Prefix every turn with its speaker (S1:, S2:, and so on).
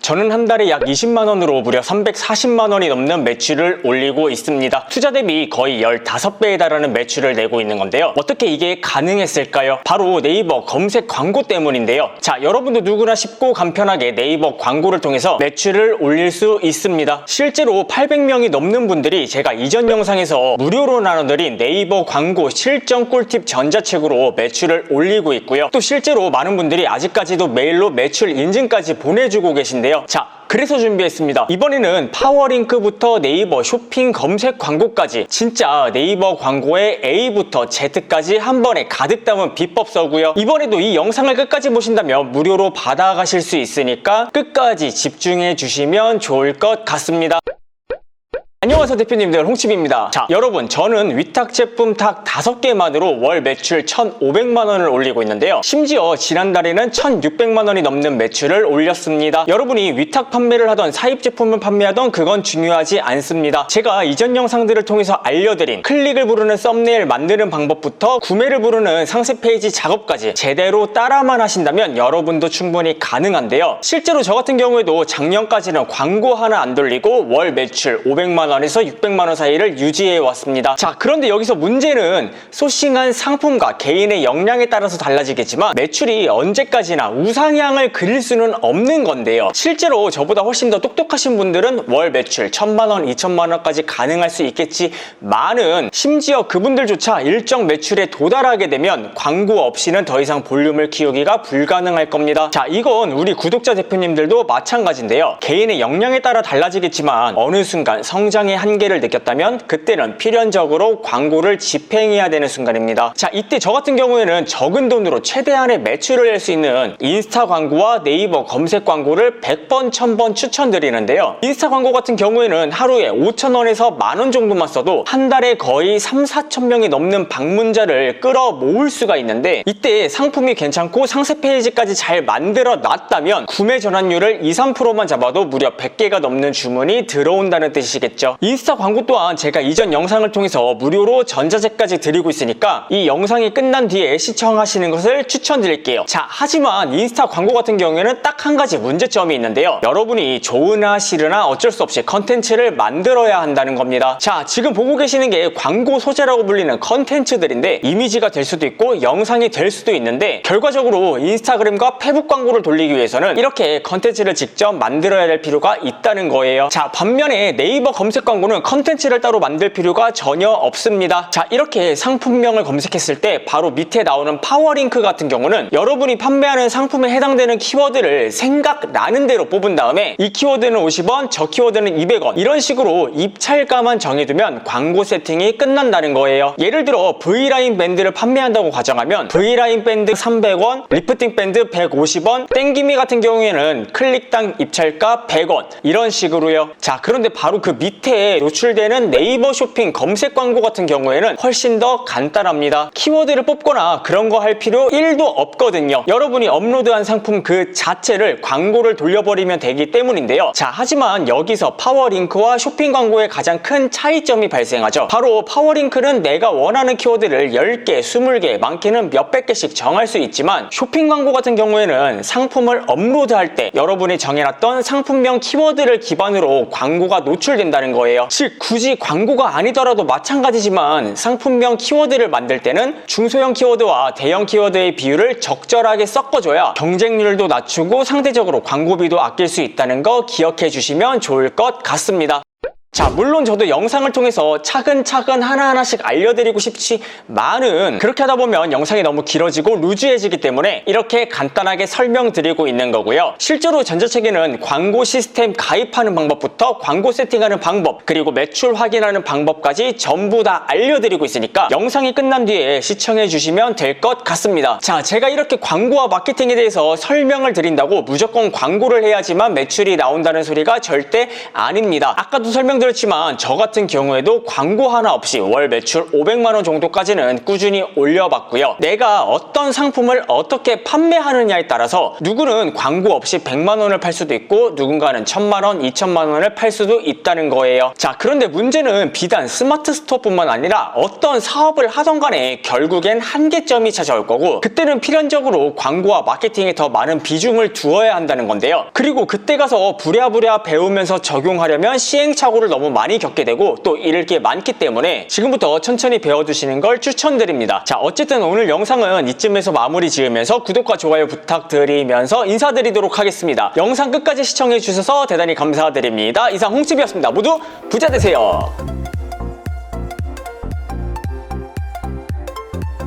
S1: 저는 한 달에 약 20만원으로 무려 340만원이 넘는 매출을 올리고 있습니다. 투자 대비 거의 15배에 달하는 매출을 내고 있는 건데요. 어떻게 이게 가능했을까요? 바로 네이버 검색 광고 때문인데요. 자, 여러분도 누구나 쉽고 간편하게 네이버 광고를 통해서 매출을 올릴 수 있습니다. 실제로 800명이 넘는 분들이 제가 이전 영상에서 무료로 나눠드린 네이버 광고 실전 꿀팁 전자책으로 매출을 올리고 있고요. 또 실제로 많은 분들이 아직까지도 메일로 매출 인증까지 보내주고 계신데요. 자, 그래서 준비했습니다. 이번에는 파워링크부터 네이버 쇼핑 검색 광고까지 진짜 네이버 광고의 A부터 Z까지 한 번에 가득 담은 비법서고요. 이번에도 이 영상을 끝까지 보신다면 무료로 받아가실 수 있으니까 끝까지 집중해 주시면 좋을 것 같습니다. 안녕하세요 대표님들, 홍칩입니다. 자, 여러분, 저는 위탁 제품 탁 5개만으로 월 매출 1,500만원을 올리고 있는데요. 심지어 지난달에는 1,600만원이 넘는 매출을 올렸습니다. 여러분이 위탁 판매를 하던 사입 제품을 판매하던 그건 중요하지 않습니다. 제가 이전 영상들을 통해서 알려드린 클릭을 부르는 썸네일 만드는 방법부터 구매를 부르는 상세 페이지 작업까지 제대로 따라만 하신다면 여러분도 충분히 가능한데요. 실제로 저 같은 경우에도 작년까지는 광고 하나 안 돌리고 월 매출 500만원에서 600만원 사이를 유지해 왔습니다. 자, 그런데 여기서 문제는 소싱한 상품과 개인의 역량에 따라서 달라지겠지만 매출이 언제까지나 우상향을 그릴 수는 없는 건데요. 실제로 저보다 훨씬 더 똑똑하신 분들은 월 매출 1,000만원, 2,000만원까지 가능할 수 있겠지만은 심지어 그분들조차 일정 매출에 도달하게 되면 광고 없이는 더 이상 볼륨을 키우기가 불가능할 겁니다. 자, 이건 우리 구독자 대표님들도 마찬가지인데요. 개인의 역량에 따라 달라지겠지만 어느 순간 성장의 한계를 느꼈다면 그때는 필연적으로 광고를 집행해야 되는 순간입니다. 자, 이때 저 같은 경우에는 적은 돈으로 최대한의 매출을 낼 수 있는 인스타 광고와 네이버 검색 광고를 100번, 1000번 추천드리는데요. 인스타 광고 같은 경우에는 하루에 5,000원에서 만원 정도만 써도 한 달에 거의 3, 4,000명이 넘는 방문자를 끌어 모을 수가 있는데, 이때 상품이 괜찮고 상세 페이지까지 잘 만들어 놨다면 구매 전환율을 2, 3%만 잡아도 무려 100개가 넘는 주문이 들어온다는 뜻이겠죠. 인스타 광고 또한 제가 이전 영상을 통해서 무료로 전자책까지 드리고 있으니까 이 영상이 끝난 뒤에 시청하시는 것을 추천드릴게요. 자, 하지만 인스타 광고 같은 경우에는 딱 한 가지 문제점이 있는데요. 여러분이 좋으나 싫으나 어쩔 수 없이 컨텐츠를 만들어야 한다는 겁니다. 자, 지금 보고 계시는 게 광고 소재라고 불리는 컨텐츠들인데 이미지가 될 수도 있고 영상이 될 수도 있는데, 결과적으로 인스타그램과 페북 광고를 돌리기 위해서는 이렇게 컨텐츠를 직접 만들어야 될 필요가 있다는 거예요. 자, 반면에 네이버 검색 광고는 컨텐츠를 따로 만들 필요가 전혀 없습니다. 자, 이렇게 상품명을 검색했을 때 바로 밑에 나오는 파워링크 같은 경우는 여러분이 판매하는 상품에 해당되는 키워드를 생각나는 대로 뽑은 다음에 이 키워드는 50원, 저 키워드는 200원, 이런 식으로 입찰가만 정해두면 광고 세팅이 끝난다는 거예요. 예를 들어 V라인 밴드를 판매한다고 가정하면 V라인 밴드 300원, 리프팅 밴드 150원, 땡기미 같은 경우에는 클릭당 입찰가 100원, 이런 식으로요. 자, 그런데 바로 그 밑에 노출되는 네이버 쇼핑 검색 광고 같은 경우에는 훨씬 더 간단합니다. 키워드를 뽑거나 그런 거 할 필요 1도 없거든요. 여러분이 업로드한 상품 그 자체를 광고를 돌려버리면 되기 때문인데요. 자, 하지만 여기서 파워링크와 쇼핑 광고의 가장 큰 차이점이 발생하죠. 바로 파워링크는 내가 원하는 키워드를 10개, 20개, 많게는 몇백 개씩 정할 수 있지만, 쇼핑 광고 같은 경우에는 상품을 업로드할 때 여러분이 정해놨던 상품명 키워드를 기반으로 광고가 노출된다는 거예요. 즉, 굳이 광고가 아니더라도 마찬가지지만 상품명 키워드를 만들 때는 중소형 키워드와 대형 키워드의 비율을 적절하게 섞어줘야 경쟁률도 낮추고 상대적으로 광고비도 아낄 수 있다는 거 기억해 주시면 좋을 것 같습니다. 자, 물론 저도 영상을 통해서 차근차근 하나하나씩 알려드리고 싶지만은 그렇게 하다 보면 영상이 너무 길어지고 루즈해지기 때문에 이렇게 간단하게 설명드리고 있는 거고요. 실제로 전자책에는 광고 시스템 가입하는 방법부터 광고 세팅하는 방법, 그리고 매출 확인하는 방법까지 전부 다 알려드리고 있으니까 영상이 끝난 뒤에 시청해 주시면 될 것 같습니다. 자, 제가 이렇게 광고와 마케팅에 대해서 설명을 드린다고 무조건 광고를 해야지만 매출이 나온다는 소리가 절대 아닙니다. 아까도 설명 설명드렸지만 저 같은 경우에도 광고 하나 없이 월 매출 500만원 정도까지는 꾸준히 올려봤고요. 내가 어떤 상품을 어떻게 판매하느냐에 따라서 누구는 광고 없이 100만원을 팔 수도 있고 누군가는 1000만원, 2000만원을 팔 수도 있다는 거예요. 자, 그런데 문제는 비단 스마트 스토어뿐만 아니라 어떤 사업을 하던 간에 결국엔 한계점이 찾아올 거고, 그때는 필연적으로 광고와 마케팅에 더 많은 비중을 두어야 한다는 건데요. 그리고 그때 가서 부랴부랴 배우면서 적용하려면 시행착오를 너무 많이 겪게 되고 또 잃을 게 많기 때문에 지금부터 천천히 배워두시는 걸 추천드립니다. 자, 어쨌든 오늘 영상은 이쯤에서 마무리 지으면서 구독과 좋아요 부탁드리면서 인사드리도록 하겠습니다. 영상 끝까지 시청해주셔서 대단히 감사드립니다. 이상 홍집이었습니다. 모두 부자 되세요.